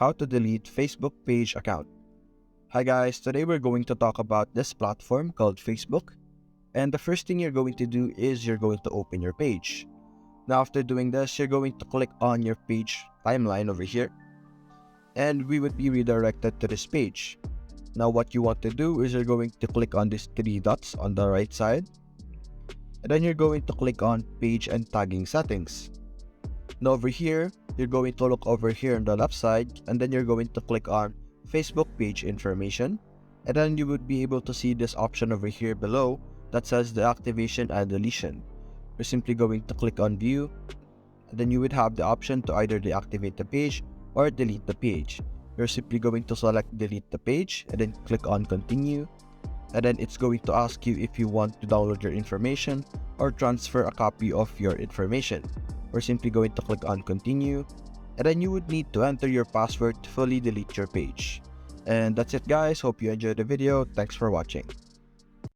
how to delete Facebook page account. Hi guys, today we're going to talk about this platform called Facebook. And the first thing you're going to do is you're going to open your page. Now after doing this, you're going to click on your page timeline over here. And we would be redirected to this page. Now what you want to do is you're going to click on these three dots on the right side. And then you're going to click on page and tagging settings. Now over here, you're going to look over here on the left side, and then you're going to click on Facebook page information, and then you would be able to see this option over here below that says deactivation and deletion. You're simply going to click on view, and then you would have the option to either deactivate the page or delete the page. You're simply going to select delete the page and then click on continue, and then it's going to ask you if you want to download your information or transfer a copy of your information. We're simply going to click on continue, and then you would need to enter your password to fully delete your page. And that's it guys, hope you enjoyed the video. Thanks for watching.